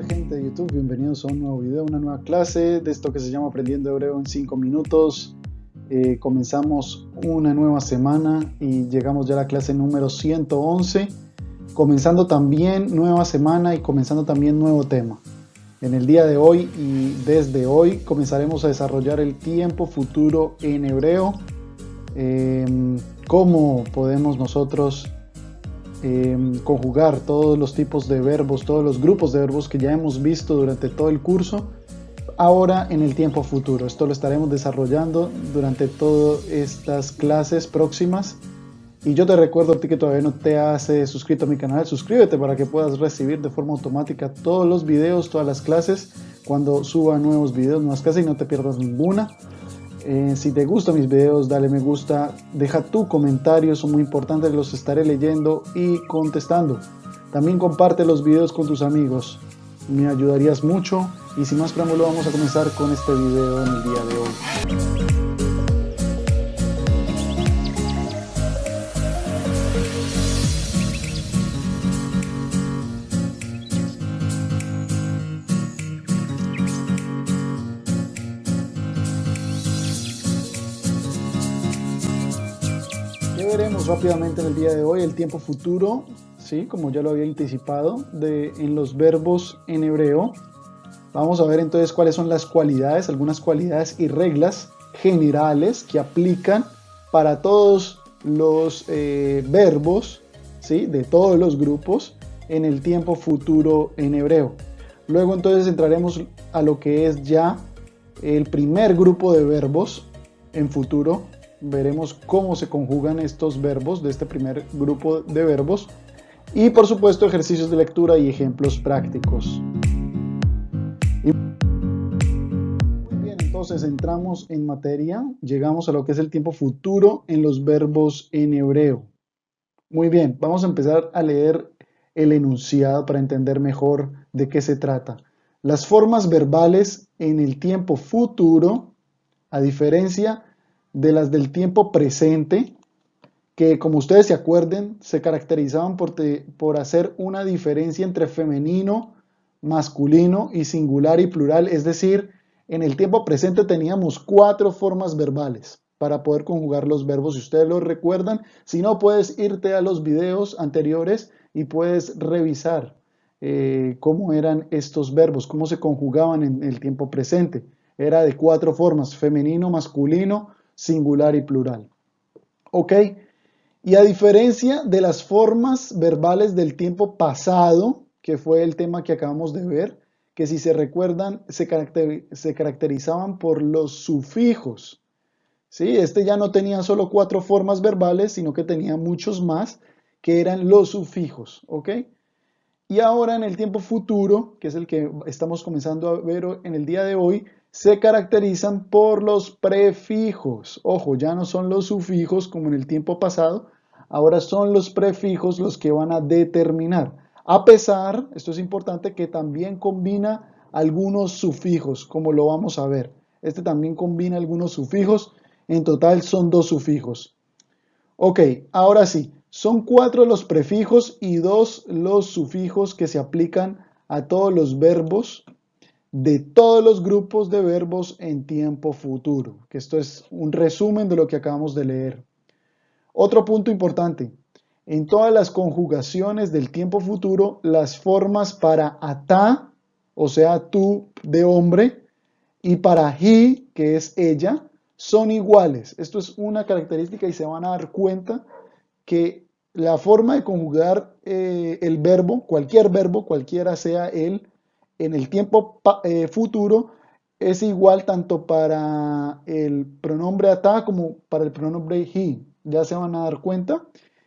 Gente de YouTube, bienvenidos a un nuevo video, una nueva clase de esto que se llama Aprendiendo Hebreo en 5 minutos. Comenzamos una nueva semana y llegamos ya a la clase número 111, comenzando también nueva semana y comenzando también nuevo tema. En el día de hoy y desde hoy comenzaremos a desarrollar el tiempo futuro en hebreo. Cómo podemos nosotros conjugar todos los tipos de verbos, todos los grupos de verbos que ya hemos visto durante todo el curso, ahora en el tiempo futuro. Esto lo estaremos desarrollando durante todas estas clases próximas. Y yo te recuerdo a ti que todavía no te has suscrito a mi canal, suscríbete para que puedas recibir de forma automática todos los videos, todas las clases, cuando suba nuevos videos, nuevas clases, y no te pierdas ninguna. Si te gustan mis videos, dale me gusta, deja tu comentario, son muy importantes, los estaré leyendo y contestando. También comparte los videos con tus amigos, me ayudarías mucho. Y sin más preámbulo, vamos a comenzar con este video en el día de hoy. ¿Qué veremos rápidamente en el día de hoy? El tiempo futuro, ¿sí? Como ya lo había anticipado, en los verbos en hebreo. Vamos a ver entonces cuáles son las cualidades, algunas cualidades y reglas generales que aplican para todos los verbos, ¿sí? De todos los grupos en el tiempo futuro en hebreo. Luego entonces entraremos a lo que es ya el primer grupo de verbos en futuro. Veremos cómo se conjugan estos verbos de este primer grupo de verbos y por supuesto ejercicios de lectura y ejemplos prácticos. Muy bien, entonces entramos en materia, llegamos a lo que es el tiempo futuro en los verbos en hebreo. Muy bien, vamos a empezar a leer el enunciado para entender mejor de qué se trata. Las formas verbales en el tiempo futuro, a diferencia de las del tiempo presente, que como ustedes se acuerden, se caracterizaban por hacer una diferencia entre femenino, masculino y singular y plural. Es decir, en el tiempo presente teníamos 4 formas verbales para poder conjugar los verbos, si ustedes lo recuerdan. Si no, puedes irte a los videos anteriores y puedes revisar cómo eran estos verbos, cómo se conjugaban en el tiempo presente. Era de 4 formas: femenino, masculino, singular y plural. ¿Ok? Y a diferencia de las formas verbales del tiempo pasado, que fue el tema que acabamos de ver, que si se recuerdan se caracterizaban por los sufijos. ¿Sí? Este ya no tenía solo 4 formas verbales, sino que tenía muchos más, que eran los sufijos. ¿Ok? Y ahora en el tiempo futuro, que es el que estamos comenzando a ver en el día de hoy, se caracterizan por los prefijos. Ojo, ya no son los sufijos como en el tiempo pasado, ahora son los prefijos los que van a determinar. A pesar, esto es importante, que también combina algunos sufijos, como lo vamos a ver. Este también combina algunos sufijos, en total son 2 sufijos. Ok, ahora sí, son 4 los prefijos y 2 los sufijos que se aplican a todos los verbos de todos los grupos de verbos en tiempo futuro, que esto es un resumen de lo que acabamos de leer. Otro punto importante: en todas las conjugaciones del tiempo futuro, las formas para atá, o sea, tú de hombre, y para he, que es ella, son iguales. Esto es una característica y se van a dar cuenta que la forma de conjugar el verbo, cualquiera sea él, en el tiempo futuro, es igual tanto para el pronombre atá como para el pronombre he. Ya se van a dar cuenta.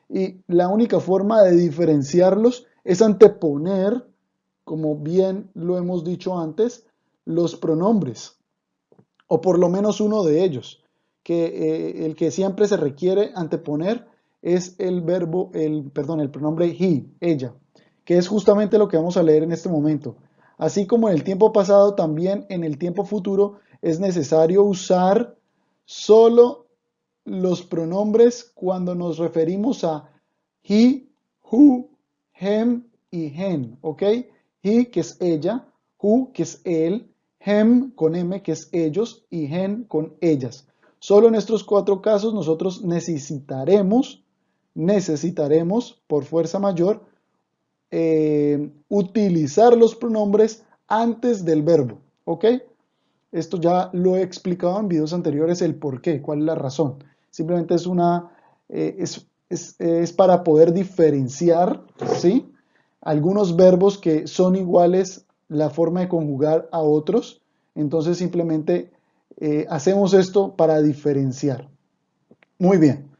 Y la única forma de diferenciarlos es anteponer, como bien lo hemos dicho antes, los pronombres, o por lo menos uno de ellos, que el que siempre se requiere anteponer es el pronombre he, ella, que es justamente lo que vamos a leer en este momento. Así como en el tiempo pasado, también en el tiempo futuro es necesario usar solo los pronombres cuando nos referimos a he, who, him y hen, ¿ok? He, que es ella, Who, que es él, hem con M, que es ellos, y hen con ellas. Solo en estos cuatro casos nosotros necesitaremos, por fuerza mayor, utilizar los pronombres antes del verbo, ¿ok? Esto ya lo he explicado en videos anteriores, el por qué, cuál es la razón. Simplemente es para poder diferenciar, ¿sí? Algunos verbos que son iguales la forma de conjugar a otros. Entonces simplemente hacemos esto para diferenciar. Muy bien.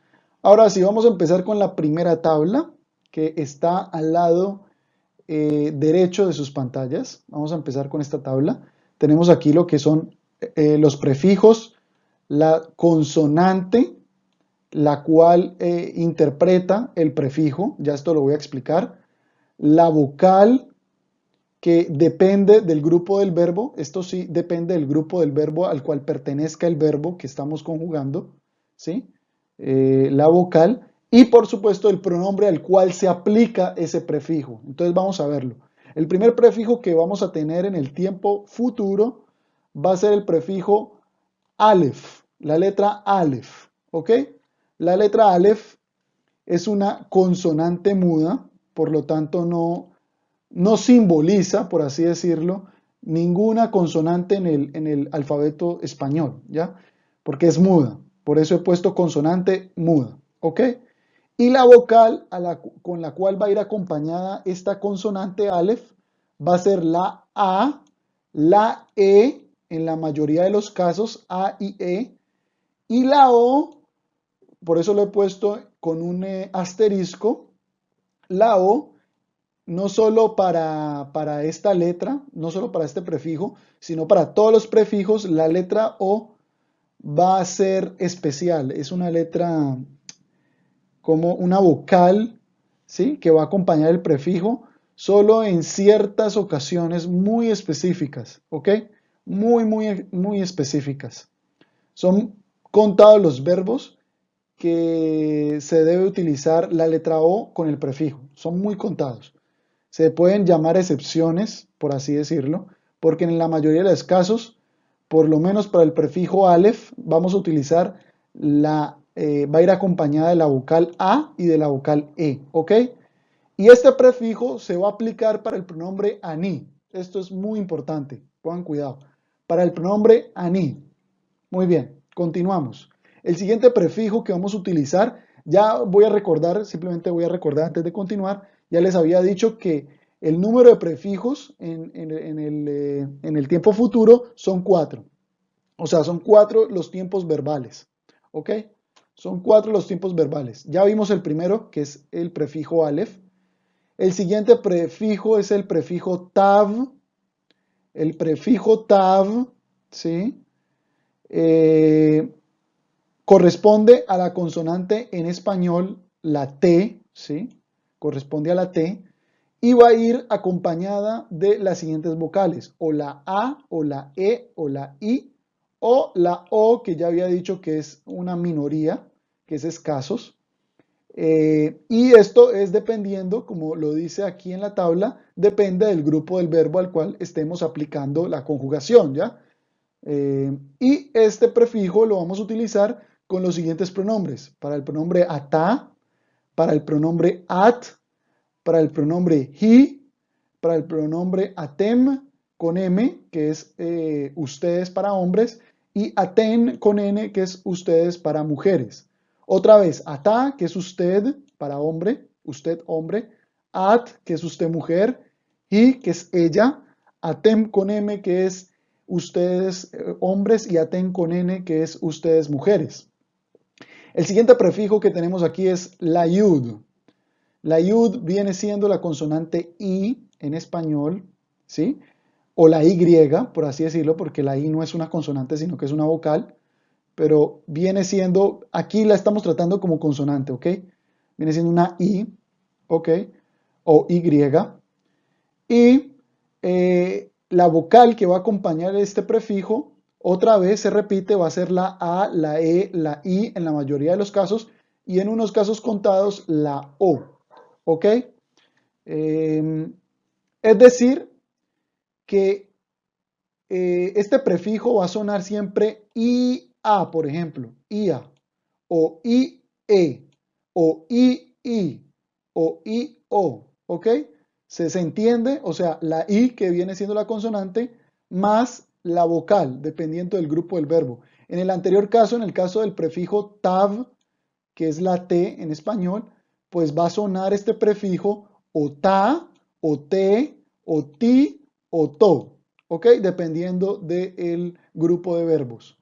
Ahora sí, vamos a empezar con la primera tabla que está al lado derecho de sus pantallas. Vamos a empezar con esta tabla. Tenemos aquí lo que son los prefijos, la consonante, la cual interpreta el prefijo, ya esto lo voy a explicar, la vocal, que depende del grupo del verbo, esto sí depende del grupo del verbo al cual pertenezca el verbo que estamos conjugando, ¿sí? La vocal, y por supuesto el pronombre al cual se aplica ese prefijo. Entonces vamos a verlo. El primer prefijo que vamos a tener en el tiempo futuro va a ser el prefijo Aleph, la letra Aleph, ¿ok? La letra Aleph es una consonante muda, por lo tanto no simboliza, por así decirlo, ninguna consonante en el alfabeto español, ¿ya? Porque es muda, por eso he puesto consonante muda, ¿ok? Y la vocal con la cual va a ir acompañada esta consonante Aleph va a ser la A, la E, en la mayoría de los casos, A y la O, por eso lo he puesto con un asterisco, la O no solo para esta letra, no solo para este prefijo, sino para todos los prefijos, la letra O va a ser especial. Es una letra como una vocal, ¿sí? Que va a acompañar el prefijo solo en ciertas ocasiones muy específicas, ¿ok? Muy específicas. Son contados los verbos que se debe utilizar la letra O con el prefijo. Son muy contados. Se pueden llamar excepciones, por así decirlo, porque en la mayoría de los casos, por lo menos para el prefijo Aleph, vamos a utilizar va a ir acompañada de la vocal A y de la vocal E, ¿ok? Y este prefijo se va a aplicar para el pronombre ani. Esto es muy importante, pongan cuidado. Para el pronombre ani. Muy bien, continuamos. El siguiente prefijo que vamos a utilizar, ya voy a recordar, simplemente voy a recordar antes de continuar, ya les había dicho que el número de prefijos en el tiempo futuro son 4. O sea, son 4 los tiempos verbales. ¿Ok? Son 4 los tiempos verbales. Ya vimos el primero, que es el prefijo Aleph. El siguiente prefijo es el prefijo Tav. El prefijo Tav, ¿sí? Corresponde a la consonante en español, la T, ¿sí? Corresponde a la T y va a ir acompañada de las siguientes vocales, o la A, o la E, o la I, o la O, que ya había dicho que es una minoría, que es escasos. Y esto es dependiendo, como lo dice aquí en la tabla, depende del grupo del verbo al cual estemos aplicando la conjugación, ¿ya? Y este prefijo lo vamos a utilizar con los siguientes pronombres. Para el pronombre ata, para el pronombre at, para el pronombre he, para el pronombre atem con M, que es ustedes para hombres, y aten con N, que es ustedes para mujeres. Otra vez, ata, que es usted para hombre, usted hombre, at, que es usted mujer, he, que es ella, atem con M, que es ustedes hombres, y aten con N, que es ustedes mujeres. El siguiente prefijo que tenemos aquí es la yud. La yud viene siendo la consonante I en español, ¿sí? O la Y, por así decirlo, porque la I no es una consonante, sino que es una vocal, pero viene siendo, aquí la estamos tratando como consonante, ¿ok? Viene siendo una I, ¿ok? O Y. Y la vocal que va a acompañar este prefijo, otra vez se repite, va a ser la A, la E, la I en la mayoría de los casos, y en unos casos contados la O. ¿Ok? Es decir, que este prefijo va a sonar siempre IA, por ejemplo, IA, o IE, o II, o IO, ¿ok? Se entiende, o sea, la I que viene siendo la consonante más la vocal, dependiendo del grupo del verbo. En el anterior caso, en el caso del prefijo TAV, que es la T en español, pues va a sonar este prefijo o ta, o te, o ti, o to, ¿ok? Dependiendo del grupo de verbos.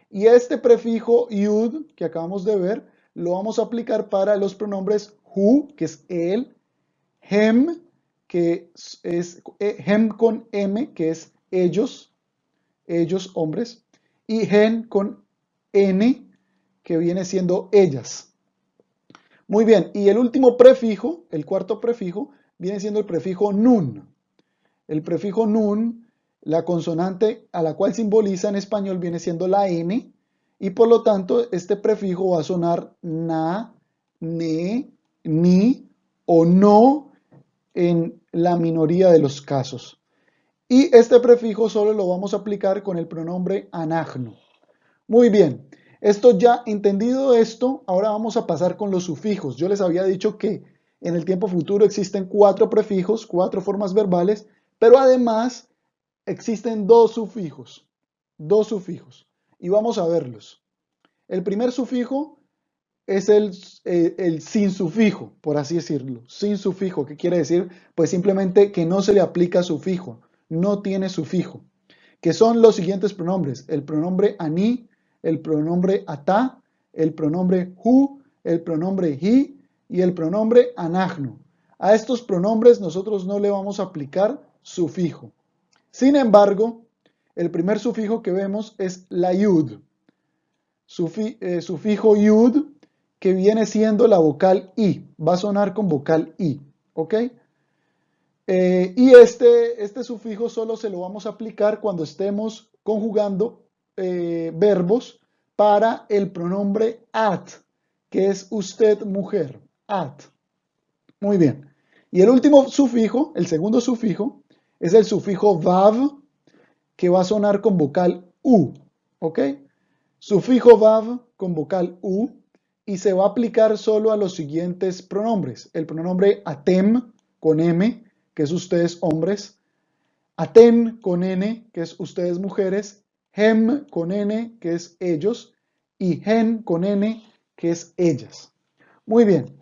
Y este prefijo yud que acabamos de ver, lo vamos a aplicar para los pronombres hu, que es él, hem, que es hem con m, que es ellos hombres, y hen con n, que viene siendo ellas. Muy bien, y el último prefijo, el cuarto prefijo, viene siendo el prefijo nun. El prefijo nun, la consonante a la cual simboliza en español viene siendo la n, y por lo tanto este prefijo va a sonar na, ne, ni o no en la minoría de los casos. Y este prefijo solo lo vamos a aplicar con el pronombre anagno. Muy bien, esto ya entendido esto, ahora vamos a pasar con los sufijos. Yo les había dicho que en el tiempo futuro existen 4 prefijos, 4 formas verbales, pero además existen dos sufijos, y vamos a verlos. El primer sufijo es el sin sufijo, por así decirlo, sin sufijo, que quiere decir pues simplemente que no se le aplica sufijo, no tiene sufijo, que son los siguientes pronombres: el pronombre ani, el pronombre ata, el pronombre hu, el pronombre hi y el pronombre anagno. A estos pronombres nosotros no le vamos a aplicar sufijo. Sin embargo, el primer sufijo que vemos es la yud, sufijo yud, que viene siendo la vocal i, va a sonar con vocal i, ¿ok? Y este sufijo solo se lo vamos a aplicar cuando estemos conjugando verbos para el pronombre at, que es usted mujer, at. Muy bien. Y el último sufijo, el segundo sufijo, es el sufijo vav, que va a sonar con vocal u, ¿ok? Sufijo vav con vocal u, y se va a aplicar solo a los siguientes pronombres: el pronombre atem con m, que es ustedes hombres; aten con n, que es ustedes mujeres; hem con n, que es ellos; y hen con n, que es ellas. Muy bien,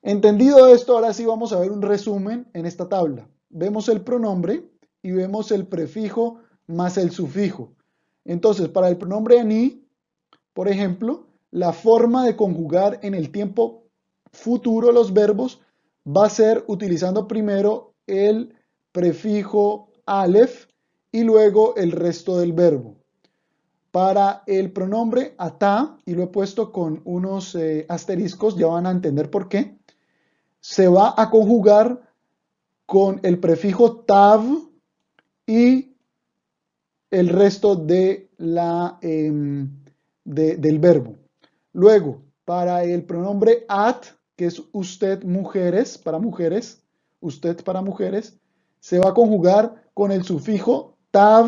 entendido esto, ahora sí vamos a ver un resumen en esta tabla. Vemos el pronombre y vemos el prefijo más el sufijo. Entonces, para el pronombre ani, por ejemplo, la forma de conjugar en el tiempo futuro los verbos va a ser utilizando primero el prefijo alef y luego el resto del verbo. Para el pronombre ata, y lo he puesto con unos asteriscos, ya van a entender por qué, se va a conjugar con el prefijo tav y el resto de del verbo. Luego, para el pronombre at, que es usted mujeres, para mujeres, usted para mujeres, se va a conjugar con el sufijo tav,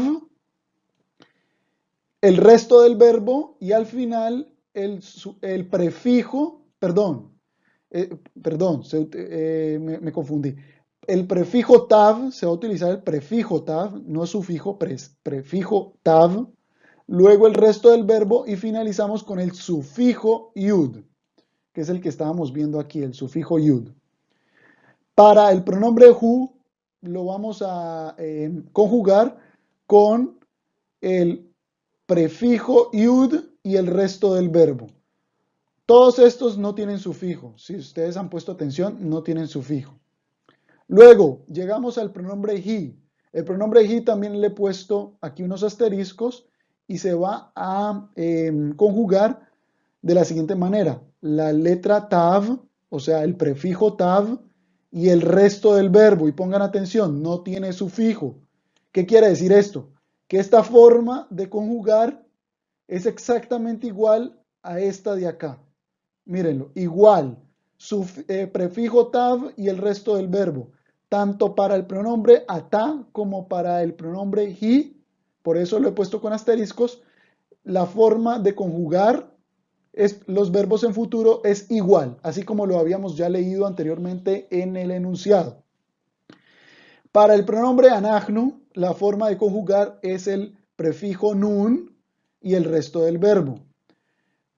el resto del verbo, y al final el prefijo, me confundí. El prefijo tav, se va a utilizar el prefijo tav, no sufijo, prefijo tav, luego el resto del verbo, y finalizamos con el sufijo yud, que es el que estábamos viendo aquí, el sufijo yud. Para el pronombre hu lo vamos a conjugar con el prefijo yud y el resto del verbo. Todos estos no tienen sufijo. Si ustedes han puesto atención, no tienen sufijo. Luego llegamos al pronombre he. El pronombre he también le he puesto aquí unos asteriscos y se va a conjugar de la siguiente manera: la letra tav, o sea, el prefijo tav y el resto del verbo. Y pongan atención, no tiene sufijo. ¿Qué quiere decir esto? Que esta forma de conjugar es exactamente igual a esta de acá. Mírenlo, igual, prefijo tav y el resto del verbo, tanto para el pronombre ata como para el pronombre he, por eso lo he puesto con asteriscos, la forma de conjugar los verbos en futuro es igual, así como lo habíamos ya leído anteriormente en el enunciado. Para el pronombre anahnu, la forma de conjugar es el prefijo nun y el resto del verbo.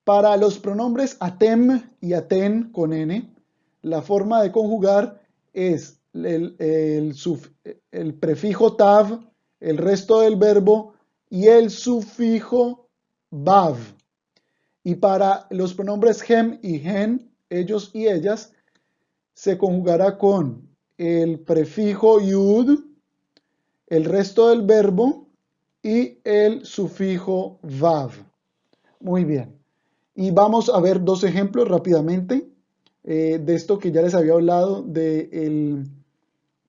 Para los pronombres atem y aten con n, la forma de conjugar es el prefijo tav, el resto del verbo y el sufijo vav. Y para los pronombres hem y hen, ellos y ellas, se conjugará con el prefijo yud, el resto del verbo y el sufijo vav. Muy bien. Y vamos a ver dos ejemplos rápidamente de esto que ya les había hablado de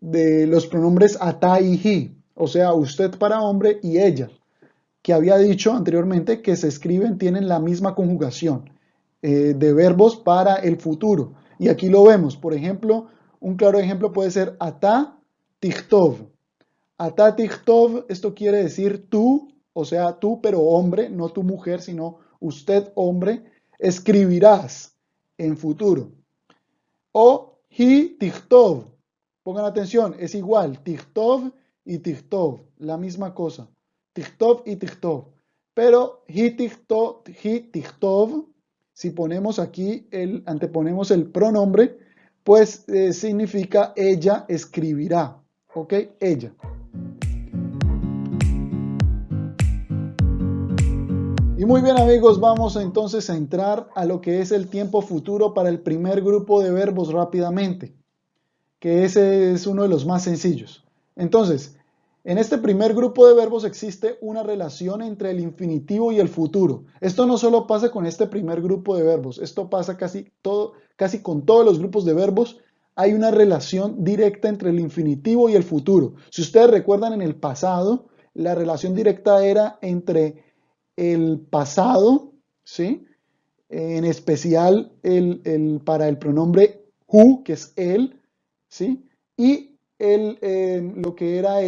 los pronombres ata y hi, o sea, usted para hombre y ella, que había dicho anteriormente que se escriben, tienen la misma conjugación de verbos para el futuro. Y aquí lo vemos, por ejemplo, un claro ejemplo puede ser ata tichtov. Ata tichtov, esto quiere decir tú, o sea, tú pero hombre, no tu mujer, sino usted hombre, escribirás en futuro. O hi tichtov, pongan atención, es igual, tichtov y tichtov, la misma cosa. Tichtov y tichtov. Pero hi tichtov, si ponemos aquí, anteponemos el pronombre, pues significa ella escribirá. ¿Ok? Ella. Y muy bien amigos, vamos entonces a entrar a lo que es el tiempo futuro para el primer grupo de verbos rápidamente, que ese es uno de los más sencillos. Entonces, en este primer grupo de verbos existe una relación entre el infinitivo y el futuro. Esto no solo pasa con este primer grupo de verbos, esto pasa casi con todos los grupos de verbos. Hay una relación directa entre el infinitivo y el futuro. Si ustedes recuerdan en el pasado, la relación directa era entre el pasado, ¿sí? En especial para el pronombre who, que es él, ¿sí? Y lo que era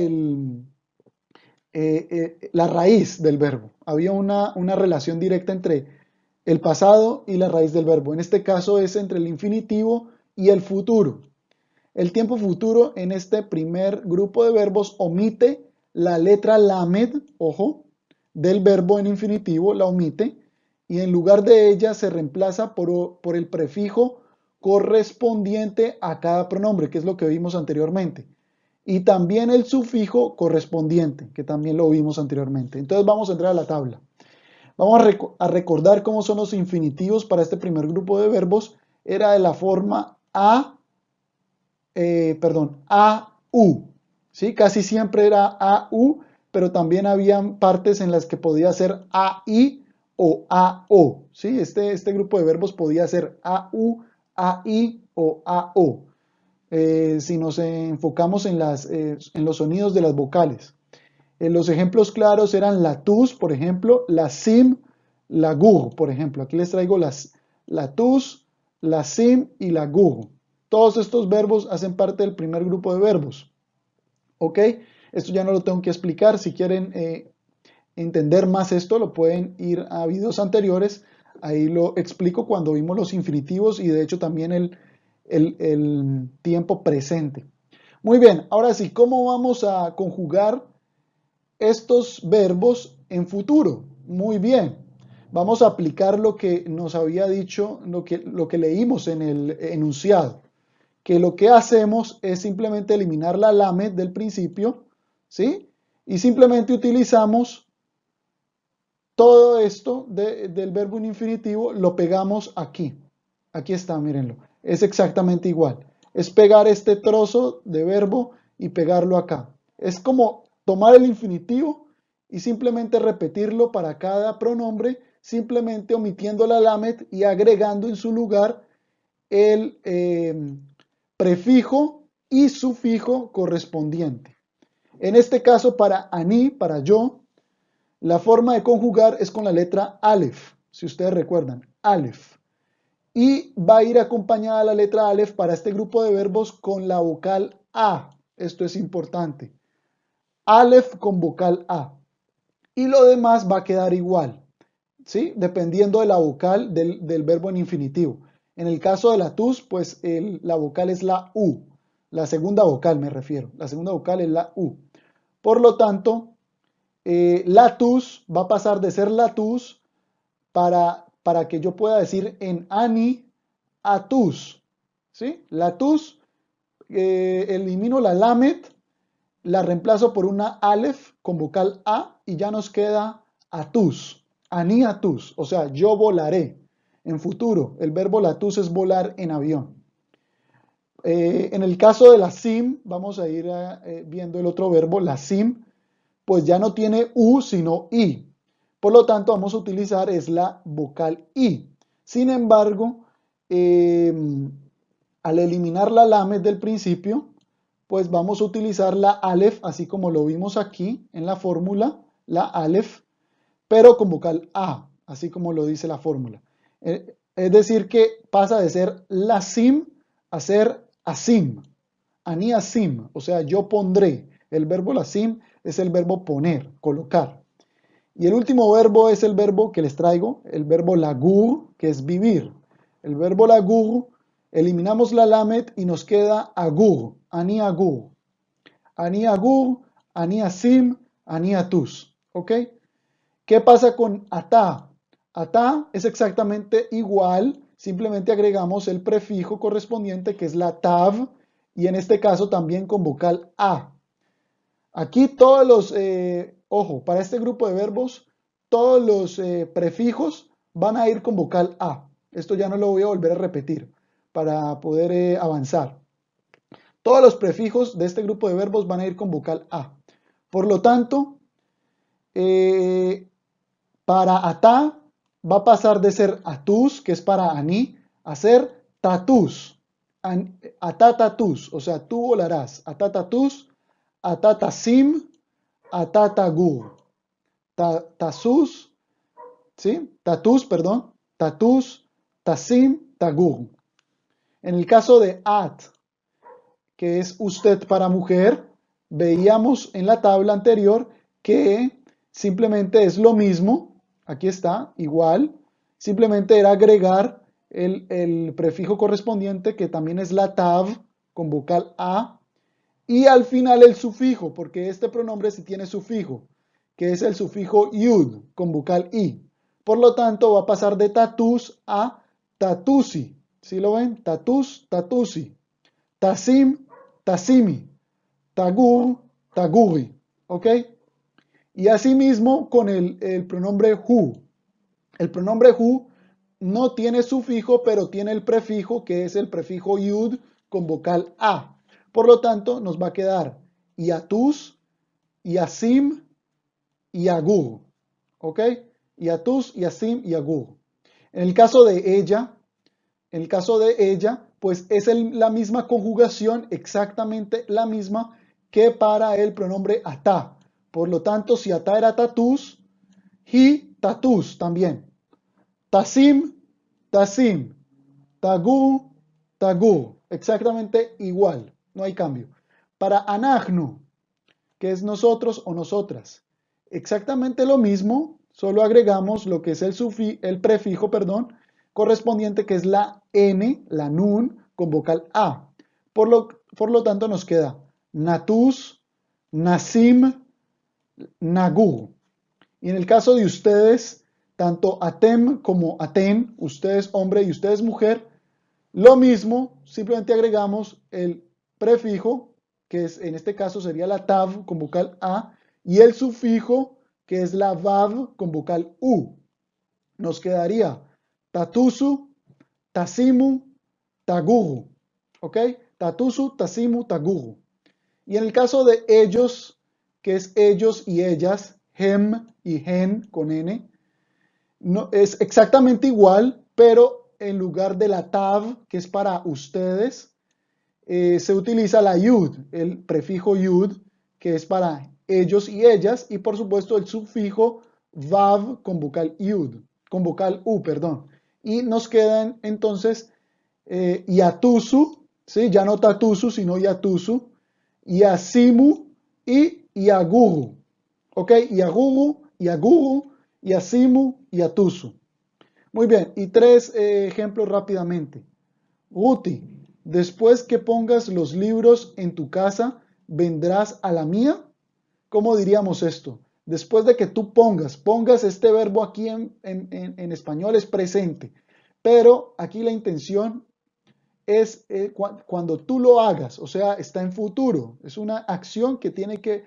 la raíz del verbo. Había una relación directa entre el pasado y la raíz del verbo. En este caso es entre el infinitivo y el futuro. El tiempo futuro en este primer grupo de verbos omite la letra lamed, ojo, del verbo en infinitivo, la omite, y en lugar de ella se reemplaza por el prefijo correspondiente a cada pronombre, que es lo que vimos anteriormente. Y también el sufijo correspondiente, que también lo vimos anteriormente. Entonces vamos a entrar a la tabla. Vamos a recordar cómo son los infinitivos para este primer grupo de verbos. Era de la forma AU, ¿sí? Casi siempre era AU, pero también habían partes en las que podía ser AI o AO, ¿sí? Este grupo de verbos podía ser AU, AI o AO, si nos enfocamos en los sonidos de las vocales. Los ejemplos claros eran la TUS, por ejemplo, la SIM, la GUR, por ejemplo. Aquí les traigo la TUS, la SIM y la GUR. Todos estos verbos hacen parte del primer grupo de verbos. ¿Ok? Esto ya no lo tengo que explicar. Si quieren entender más esto, lo pueden ir a videos anteriores. Ahí lo explico cuando vimos los infinitivos y de hecho también el tiempo presente. Muy bien, ahora sí, ¿cómo vamos a conjugar estos verbos en futuro? Muy bien, vamos a aplicar lo que nos había dicho, lo que leímos en el enunciado, que lo que hacemos es simplemente eliminar la lamed del principio, ¿sí? Y simplemente utilizamos todo esto del verbo en infinitivo, lo pegamos aquí. Aquí está, mírenlo. Es exactamente igual. Es pegar este trozo de verbo y pegarlo acá. Es como tomar el infinitivo y simplemente repetirlo para cada pronombre, simplemente omitiendo la lamed y agregando en su lugar el prefijo y sufijo correspondiente. En este caso, para ani, para yo, la forma de conjugar es con la letra Aleph, si ustedes recuerdan, Aleph. Y va a ir acompañada la letra Aleph para este grupo de verbos con la vocal A. Esto es importante. Aleph con vocal A. y lo demás va a quedar igual, ¿sí? Dependiendo de la vocal del verbo en infinitivo. En el caso de la tus, pues la vocal es la U, la segunda vocal me refiero, la segunda vocal es la U. Por lo tanto, latus va a pasar de ser latus para que yo pueda decir en ani atus, ¿sí? Latus, elimino la lamet, la reemplazo por una alef con vocal a y ya nos queda atus, ani atus, o sea, yo volaré. En futuro, el verbo latus es volar en avión. En el caso de la sim, vamos a ir viendo el otro verbo, la sim, pues ya no tiene U sino I. Por lo tanto, vamos a utilizar es la vocal I. Sin embargo, al eliminar la lamet del principio, pues vamos a utilizar la alef, así como lo vimos aquí en la fórmula, la alef, pero con vocal A, así como lo dice la fórmula. Es decir, que pasa de ser la sim a ser asim, ani asim, o sea, yo pondré. El verbo lasim es el verbo poner, colocar. Y el último verbo es el verbo que les traigo, el verbo lagur, que es vivir. El verbo lagur, eliminamos la lamet y nos queda agur, ani agur. Ani agur, ani asim, ani atus. ¿Ok? ¿Qué pasa con ata? Ata es exactamente igual, simplemente agregamos el prefijo correspondiente que es la tav y en este caso también con vocal a. Aquí todos los, ojo, para este grupo de verbos, todos los prefijos van a ir con vocal a. Esto ya no lo voy a volver a repetir para poder avanzar. Todos los prefijos de este grupo de verbos van a ir con vocal a. Por lo tanto, eh, para ata va a pasar de ser atus, que es para ani, a ser tatus. Atatatus, o sea, tú volarás. Atatatus, atatasim, atatagur. Tasus, ¿sí? Tatus, perdón. Tatus, tasim, tagur. En el caso de at, que es usted para mujer, veíamos en la tabla anterior que simplemente es lo mismo, aquí está, igual, simplemente era agregar el prefijo correspondiente que también es la tav con vocal a y al final el sufijo, porque este pronombre sí tiene sufijo, que es el sufijo yud con vocal i. Por lo tanto va a pasar de tatus a tatusi, ¿sí lo ven? Tatus, tatusi. Tasim, tasimi, tagur, taguri, ¿ok? Y asimismo con el pronombre who. El pronombre who no tiene sufijo, pero tiene el prefijo, que es el prefijo yud con vocal a. Por lo tanto, nos va a quedar yatus, yasim y agur, ¿ok? Yatus, yasim y agur. En el caso de ella, pues es la misma conjugación, exactamente la misma que para el pronombre ata. Por lo tanto, si ata era tatus, hi tatus también. Tasim, tasim. Tagur, tagur. Exactamente igual, no hay cambio. Para anagnu, que es nosotros o nosotras, exactamente lo mismo, solo agregamos lo que es el prefijo, perdón, correspondiente que es la N, la nun, con vocal A. Por lo tanto nos queda natus, nasim, nagu. Y en el caso de ustedes, tanto atem como aten, ustedes hombre y ustedes mujer, lo mismo, simplemente agregamos el prefijo, que es, en este caso sería la tav con vocal a, y el sufijo, que es la vav con vocal u. Nos quedaría tatusu, tasimu, taguru. ¿Ok? Tatusu, tasimu, taguru. Y en el caso de ellos, que es ellos y ellas, hem y hen con n, no, es exactamente igual, pero en lugar de la tav, que es para ustedes, se utiliza la yud, el prefijo yud, que es para ellos y ellas, y por supuesto el sufijo vav con vocal yud, con vocal u, perdón. Y nos quedan entonces yatusu, ¿sí? Ya no tatusu, sino yatusu, yasimu y yaguru. ¿Ok? Yaguru yaguru, yasimu, yatusu. Muy bien, y tres ejemplos rápidamente. Ruti, después que pongas los libros en tu casa, ¿vendrás a la mía? ¿Cómo diríamos esto? Después de que tú pongas este verbo aquí en español es presente, pero aquí la intención es cuando tú lo hagas, o sea, está en futuro, es una acción que tiene que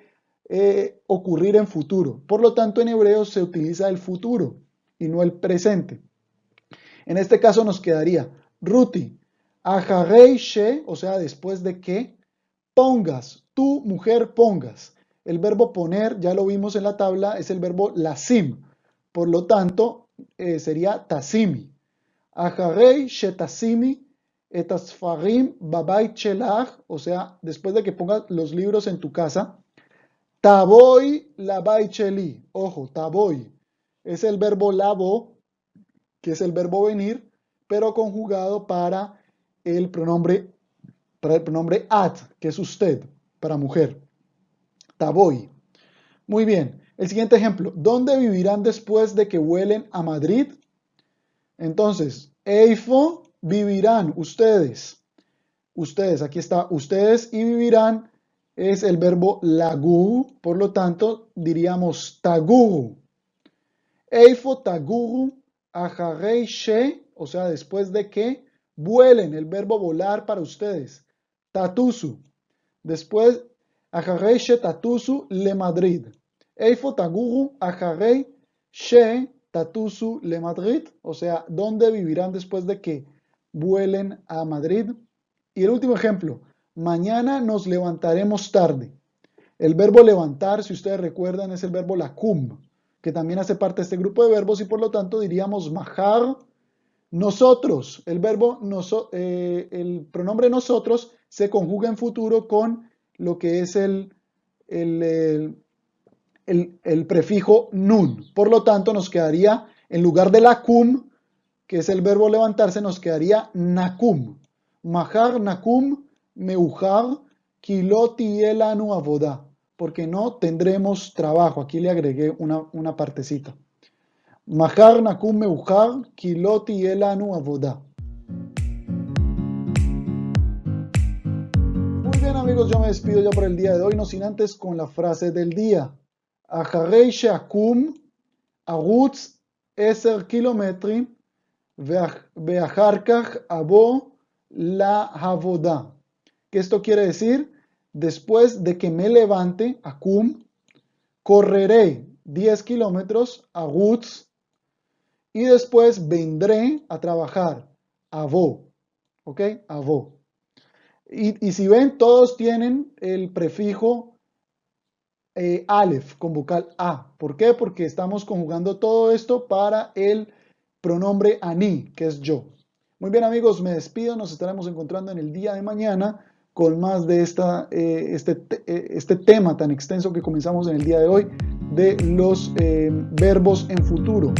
ocurrir en futuro. Por lo tanto, en hebreo se utiliza el futuro y no el presente. En este caso nos quedaría Ruti, aharei she, o sea, después de que pongas, tu mujer pongas. El verbo poner, ya lo vimos en la tabla, es el verbo lasim. Por lo tanto, sería tasimi. Aharei shetasimi etasfarim babait shelach, o sea, después de que pongas los libros en tu casa, taboy labait sheli. Ojo, taboy es el verbo labo, que es el verbo venir, pero conjugado para el pronombre at, que es usted, para mujer. Taboy. Muy bien. El siguiente ejemplo. ¿Dónde vivirán después de que vuelen a Madrid? Entonces, eifo vivirán ustedes. Ustedes, aquí está, ustedes y vivirán es el verbo lagu, por lo tanto diríamos taguru. Eifo taguru aharei she, o sea, después de que vuelen, el verbo volar para ustedes. Tatusu. Después, aharei she tatusu le Madrid. Eifo taguru aharei she tatusu le Madrid, o sea, ¿dónde vivirán después de que vuelen a Madrid? Y el último ejemplo, mañana nos levantaremos tarde. El verbo levantar, si ustedes recuerdan, es el verbo lakum, que también hace parte de este grupo de verbos y por lo tanto diríamos mahar, nosotros. El pronombre nosotros se conjuga en futuro con lo que es el prefijo nun. Por lo tanto, nos quedaría, en lugar de lakum, que es el verbo levantarse, nos quedaría nakum. Mahar nakum meujar kiloti elanu avodah. Porque no tendremos trabajo. Aquí le agregué una partecita. Mahar nakum meujar kiloti elanu avodah. Muy bien, amigos, yo me despido ya por el día de hoy, no sin antes con la frase del día. Acharei sheakum arutz 10 kilómetros ve'achar kach abo la avodah. ¿Qué esto quiere decir? Después de que me levante, akum, correré 10 kilómetros, arutz, y después vendré a trabajar, avo, ¿ok? Avo. Y si ven, todos tienen el prefijo Aleph con vocal A. ¿Por qué? Porque estamos conjugando todo esto para el pronombre ani, que es yo. Muy bien, amigos, me despido. Nos estaremos encontrando en el día de mañana con más de este tema tan extenso que comenzamos en el día de hoy de los verbos en futuro.